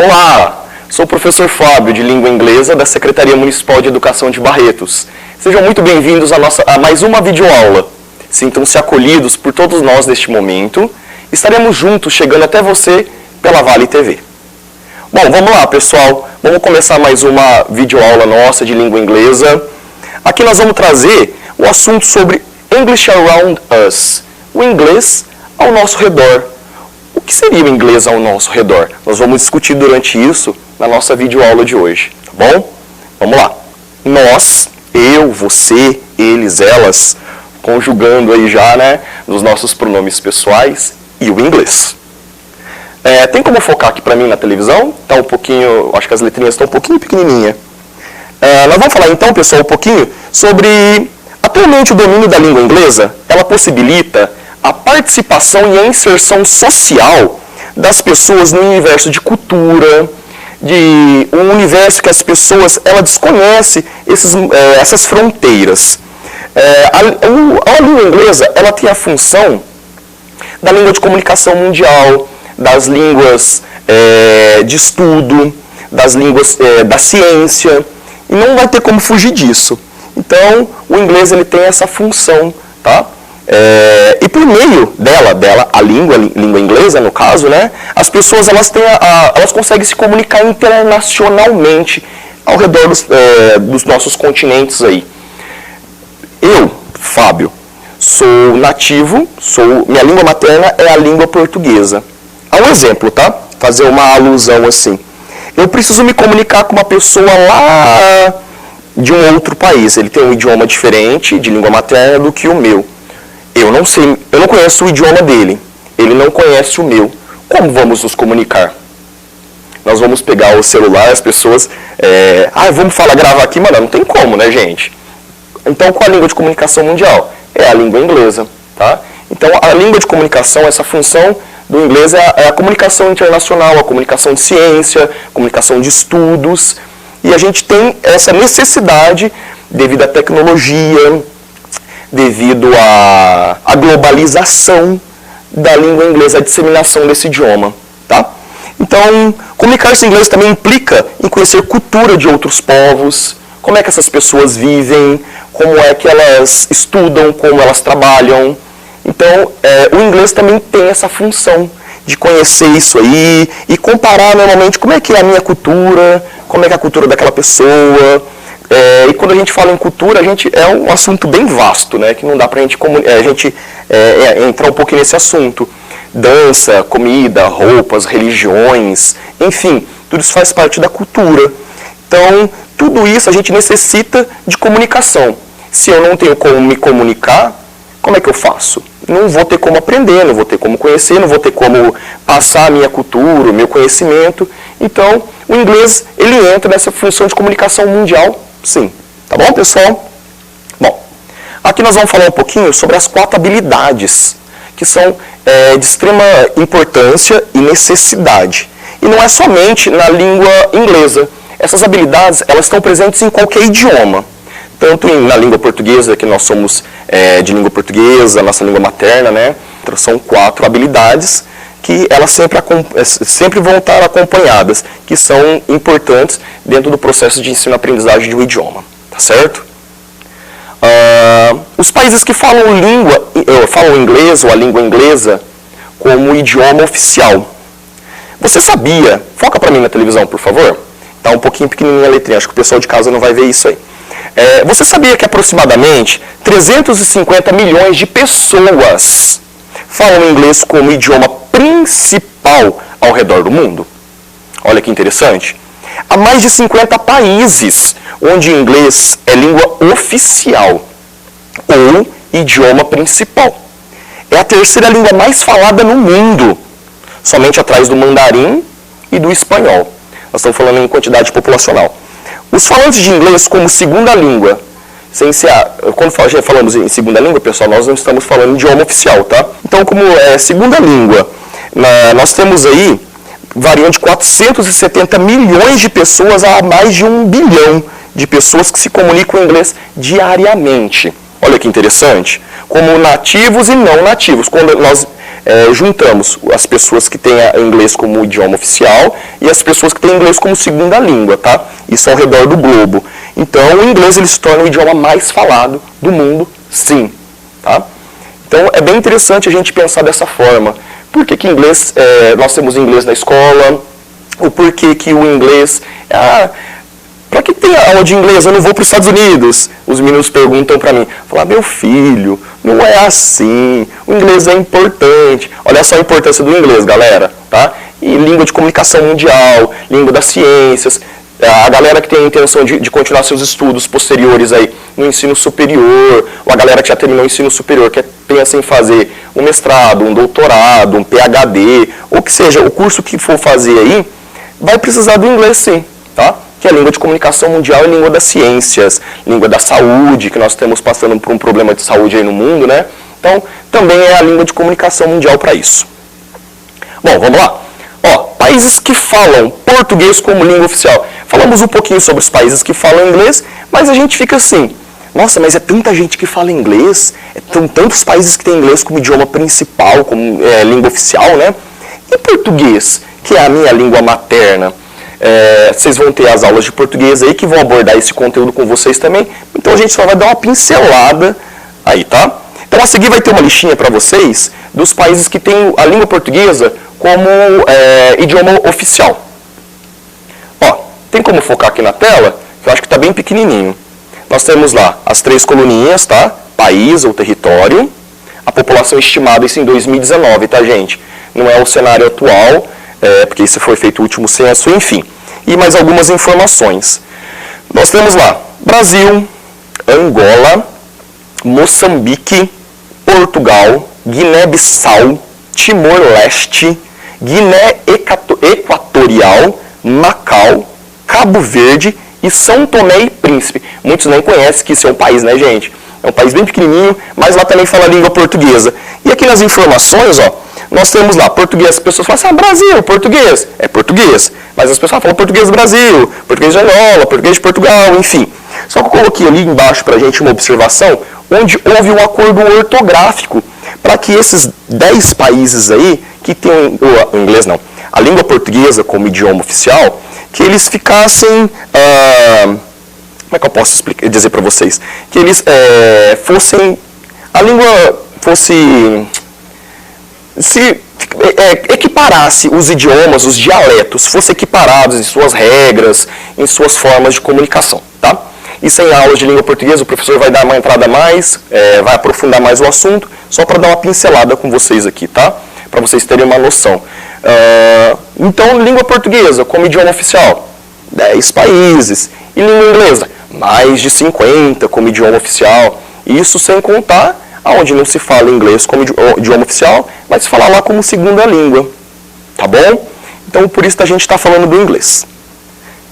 Olá, sou o professor Fábio, de Língua Inglesa, da Secretaria Municipal de Educação de Barretos. Sejam muito bem-vindos a mais uma videoaula. Sintam-se acolhidos por todos nós neste momento. Estaremos juntos, chegando até você pela Vale TV. Bom, vamos lá, pessoal. Vamos começar mais uma videoaula nossa de Língua Inglesa. Aqui nós vamos trazer o assunto sobre English Around Us, o inglês ao nosso redor. O que seria o inglês ao nosso redor? Nós vamos discutir durante isso na nossa videoaula de hoje, tá bom? Vamos lá. Nós, eu, você, eles, elas, conjugando aí já, né, nos nossos pronomes pessoais e o inglês. Tem como focar aqui pra mim na televisão? Tá um pouquinho, acho que as letrinhas estão um pouquinho pequenininha. Nós vamos falar então, pessoal, um pouquinho sobre, atualmente o domínio da língua inglesa, ela possibilita a participação e a inserção social das pessoas no universo de cultura, de um universo que as pessoas ela desconhecem essas fronteiras. A língua inglesa ela tem a função da língua de comunicação mundial, das línguas de estudo, das línguas da ciência, e não vai ter como fugir disso. Então, o inglês ele tem essa função, tá? E por meio dela, a língua inglesa, no caso, né, as pessoas elas conseguem se comunicar internacionalmente ao redor dos nossos continentes aí. Eu, Fábio, sou nativo, minha língua materna é a língua portuguesa. Há um exemplo, tá? Fazer uma alusão assim. Eu preciso me comunicar com uma pessoa lá de um outro país. Ele tem um idioma diferente de língua materna do que o meu. Eu não conheço o idioma dele. Ele não conhece o meu. Como vamos nos comunicar? Nós vamos pegar o celular, as pessoas... vamos gravar aqui, mas não tem como, né, gente? Então, qual a língua de comunicação mundial? É a língua inglesa, tá? Então, a língua de comunicação, essa função do inglês é a comunicação internacional, a comunicação de ciência, a comunicação de estudos. E a gente tem essa necessidade devido à tecnologia, devido à globalização da língua inglesa, a disseminação desse idioma, tá? Então, comunicar-se em inglês também implica em conhecer cultura de outros povos, como é que essas pessoas vivem, como é que elas estudam, como elas trabalham. Então, o inglês também tem essa função de conhecer isso aí e comparar normalmente como é que é a minha cultura, como é que é a cultura daquela pessoa. E quando a gente fala em cultura, é um assunto bem vasto, né? Que não dá pra gente entrar um pouquinho nesse assunto. Dança, comida, roupas, religiões, enfim, tudo isso faz parte da cultura. Então, tudo isso a gente necessita de comunicação. Se eu não tenho como me comunicar, como é que eu faço? Não vou ter como aprender, não vou ter como conhecer, não vou ter como passar a minha cultura, o meu conhecimento. Então, o inglês, ele entra nessa função de comunicação mundial, sim. Tá bom, pessoal? Bom, aqui nós vamos falar um pouquinho sobre as 4 habilidades, que são de extrema importância e necessidade. E não é somente na língua inglesa. Essas habilidades, elas estão presentes em qualquer idioma. Tanto na língua portuguesa, que nós somos de língua portuguesa, nossa língua materna, né? Então, são 4 habilidades que elas sempre vão estar acompanhadas, que são importantes dentro do processo de ensino-aprendizagem de um idioma, tá certo? Os países que falam inglês ou a língua inglesa como idioma oficial. Você sabia, foca para mim na televisão, por favor, tá um pouquinho pequenininha a letrinha, acho que o pessoal de casa não vai ver isso aí. Você sabia que aproximadamente 350 milhões de pessoas falam inglês como idioma principal ao redor do mundo? Olha que interessante. Há mais de 50 países onde o inglês é língua oficial ou idioma principal. É a 3ª língua mais falada no mundo, somente atrás do mandarim e do espanhol. Nós estamos falando em quantidade populacional. Os falantes de inglês como segunda língua, quando falamos em segunda língua, pessoal, nós não estamos falando em idioma oficial, tá? Então, como segunda língua, nós temos aí, variando de 470 milhões de pessoas a mais de 1 bilhão de pessoas que se comunicam em inglês diariamente. Olha que interessante. Como nativos e não nativos. Quando nós juntamos as pessoas que têm inglês como idioma oficial e as pessoas que têm inglês como segunda língua, tá? Isso ao redor do globo. Então, o inglês ele se torna o idioma mais falado do mundo, sim, tá? Então, é bem interessante a gente pensar dessa forma. Por que inglês, nós temos inglês na escola? O porquê que o inglês... Para que tem aula de inglês? Eu não vou para os Estados Unidos. Os meninos perguntam para mim. Falar, meu filho, não é assim. O inglês é importante. Olha só a importância do inglês, galera. Tá? E língua de comunicação mundial, língua das ciências. A galera que tem a intenção de continuar seus estudos posteriores aí no ensino superior, ou a galera que já terminou o ensino superior, que pensa em fazer um mestrado, um doutorado, um PhD, ou que seja, o curso que for fazer aí, vai precisar do inglês sim, tá? Que é a língua de comunicação mundial e língua das ciências, língua da saúde, que nós estamos passando por um problema de saúde aí no mundo, né? Então, também é a língua de comunicação mundial para isso. Bom, vamos lá. Países que falam português como língua oficial. Falamos um pouquinho sobre os países que falam inglês, mas a gente fica assim, nossa, mas é tanta gente que fala inglês, tantos países que têm inglês como idioma principal, como língua oficial, né? E português, que é a minha língua materna? Vocês vão ter as aulas de português aí que vão abordar esse conteúdo com vocês também, então a gente só vai dar uma pincelada aí, tá? Então a seguir vai ter uma listinha para vocês dos países que têm a língua portuguesa como idioma oficial. Tem como focar aqui na tela? Que eu acho que está bem pequenininho. Nós temos lá as 3 coluninhas, tá? País ou território. A população estimada, isso em 2019, tá, gente? Não é o cenário atual, porque isso foi feito o último censo, enfim. E mais algumas informações. Nós temos lá Brasil, Angola, Moçambique, Portugal, Guiné-Bissau, Timor-Leste, Guiné Equatorial, Macau, Cabo Verde e São Tomé e Príncipe. Muitos nem conhecem que isso é um país, né, gente? É um país bem pequenininho, mas lá também fala a língua portuguesa. E aqui nas informações, nós temos lá português. As pessoas falam assim, Brasil, português. É português. Mas as pessoas falam português do Brasil, português de Angola, português de Portugal, enfim. Só que eu coloquei ali embaixo para a gente uma observação onde houve um acordo ortográfico para que esses 10 países aí, que tem o inglês não, a língua portuguesa como idioma oficial, que eles ficassem, como é que eu posso dizer para vocês? Que eles fossem, a língua fosse, se equiparasse os idiomas, os dialetos, fossem equiparados em suas regras, em suas formas de comunicação, tá? Isso em aulas de língua portuguesa, o professor vai dar uma entrada a mais, vai aprofundar mais o assunto, só para dar uma pincelada com vocês aqui, tá? Para vocês terem uma noção. Então, língua portuguesa como idioma oficial, 10 países. E língua inglesa, mais de 50 como idioma oficial. Isso sem contar onde não se fala inglês como idioma oficial, mas se fala lá como segunda língua. Tá bom? Então, por isso a gente está falando do inglês.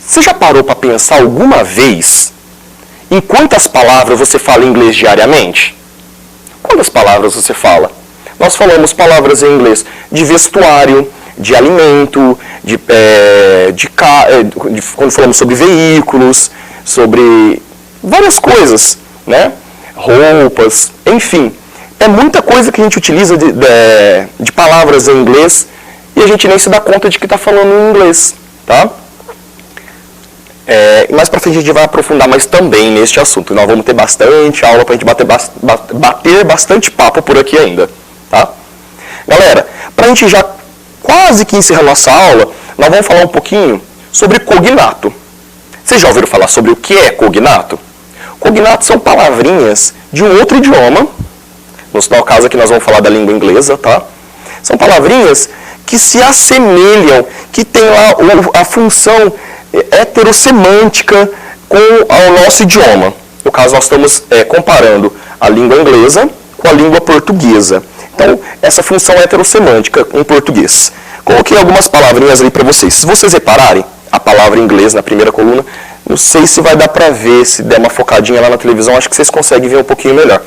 Você já parou para pensar alguma vez em quantas palavras você fala inglês diariamente? Quantas palavras você fala? Nós falamos palavras em inglês de vestuário, de alimento, quando falamos sobre veículos, sobre várias coisas, né? Roupas, enfim. É muita coisa que a gente utiliza de palavras em inglês e a gente nem se dá conta de que está falando em inglês, tá? Mais pra frente a gente vai aprofundar mais também neste assunto. Nós vamos ter bastante aula pra gente bater bastante papo por aqui ainda, tá? Galera, pra gente já quase que encerrar nossa aula, nós vamos falar um pouquinho sobre cognato. Vocês já ouviram falar sobre o que é cognato? Cognato são palavrinhas de um outro idioma, no caso aqui nós vamos falar da língua inglesa, tá? São palavrinhas que se assemelham, que têm lá a função heterossemântica com o nosso idioma. No caso, nós estamos comparando a língua inglesa com a língua portuguesa. Então, essa função heterossemântica em português. Coloquei algumas palavrinhas ali para vocês. Se vocês repararem, a palavra inglês na primeira coluna, não sei se vai dar para ver, se der uma focadinha lá na televisão, acho que vocês conseguem ver um pouquinho melhor.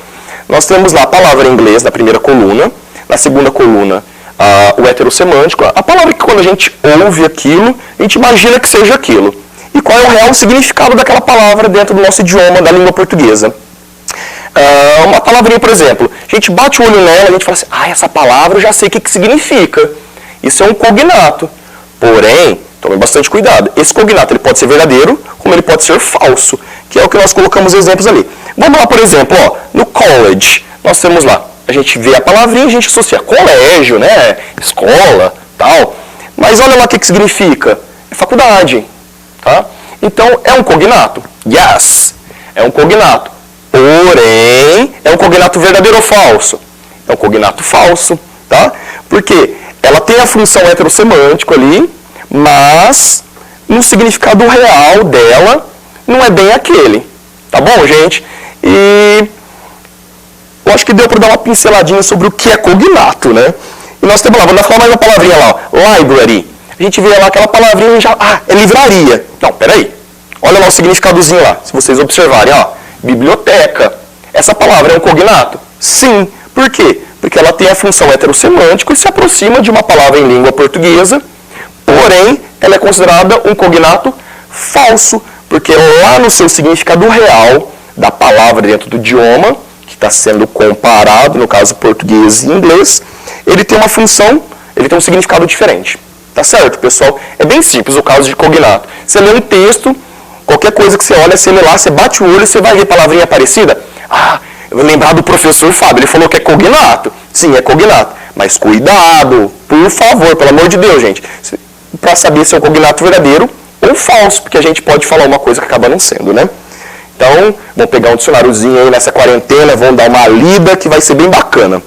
Nós temos lá a palavra inglês na primeira coluna, na segunda coluna, o heterossemântico, a palavra que quando a gente ouve aquilo, a gente imagina que seja aquilo. E qual é o real significado daquela palavra dentro do nosso idioma, da língua portuguesa? Uma palavrinha, por exemplo, a gente bate o olho nela, a gente fala assim, essa palavra eu já sei o que significa. Isso é um cognato. Porém, tome bastante cuidado. Esse cognato ele pode ser verdadeiro, como ele pode ser falso, que é o que nós colocamos exemplos ali. Vamos lá, por exemplo, no college, nós temos lá, a gente vê a palavrinha e a gente associa colégio, né, escola, tal. Mas olha lá o que significa. É faculdade, tá? Então, é um cognato? Yes, é um cognato. Porém, é um cognato verdadeiro ou falso? É um cognato falso, tá? Porque ela tem a função heterossemântica ali, mas no significado real dela não é bem aquele. Tá bom, gente? E eu acho que deu para dar uma pinceladinha sobre o que é cognato, né? E nós temos lá, vamos falar mais uma palavrinha lá, library. A gente vê lá aquela palavrinha e já, é livraria. Não, peraí. Olha lá o significadozinho lá, se vocês observarem, biblioteca. Essa palavra é um cognato? Sim. Por quê? Porque ela tem a função heterossemântica e se aproxima de uma palavra em língua portuguesa, porém, ela é considerada um cognato falso, porque lá no seu significado real da palavra dentro do idioma, que está sendo comparado, no caso português e inglês, ele tem uma função, ele tem um significado diferente. Tá certo, pessoal? É bem simples o caso de cognato. Você lê um texto, qualquer coisa que você olha, você lê lá, você bate o olho, você vai ver palavrinha parecida. Eu vou lembrar do professor Fábio, ele falou que é cognato. Sim, é cognato. Mas cuidado, por favor, pelo amor de Deus, gente. Para saber se é um cognato verdadeiro ou falso, porque a gente pode falar uma coisa que acaba não sendo, né? Então, vamos pegar um dicionáriozinho aí nessa quarentena, vamos dar uma lida que vai ser bem bacana.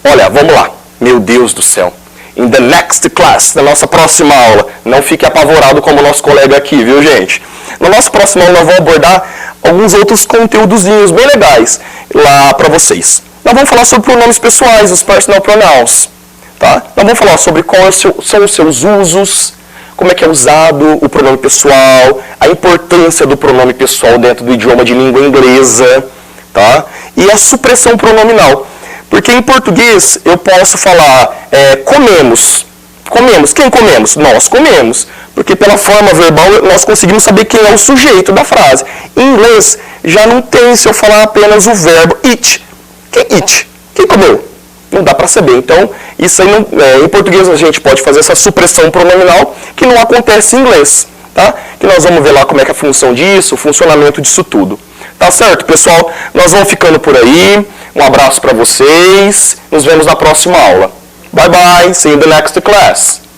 Olha, vamos lá. Meu Deus do céu. In the next class, na nossa próxima aula. Não fique apavorado como o nosso colega aqui, viu, gente? Na nossa próxima aula, nós vamos abordar alguns outros conteúdozinhos bem legais lá para vocês. Nós vamos falar sobre pronomes pessoais, os personal pronouns. Tá? Nós vamos falar sobre quais são os seus usos, como é que é usado o pronome pessoal, a importância do pronome pessoal dentro do idioma de língua inglesa, tá? E a supressão pronominal. Porque em português eu posso falar comemos. Comemos. Quem comemos? Nós comemos. Porque pela forma verbal nós conseguimos saber quem é o sujeito da frase. Em inglês já não tem se eu falar apenas o verbo eat. Quem eat? Quem comeu? Não dá para saber. Então, isso aí em português a gente pode fazer essa supressão pronominal que não acontece em inglês. Tá? Que nós vamos ver lá como é que é a função disso, o funcionamento disso tudo. Tá certo, pessoal? Nós vamos ficando por aí. Um abraço para vocês. Nos vemos na próxima aula. Bye bye. See you in the next class.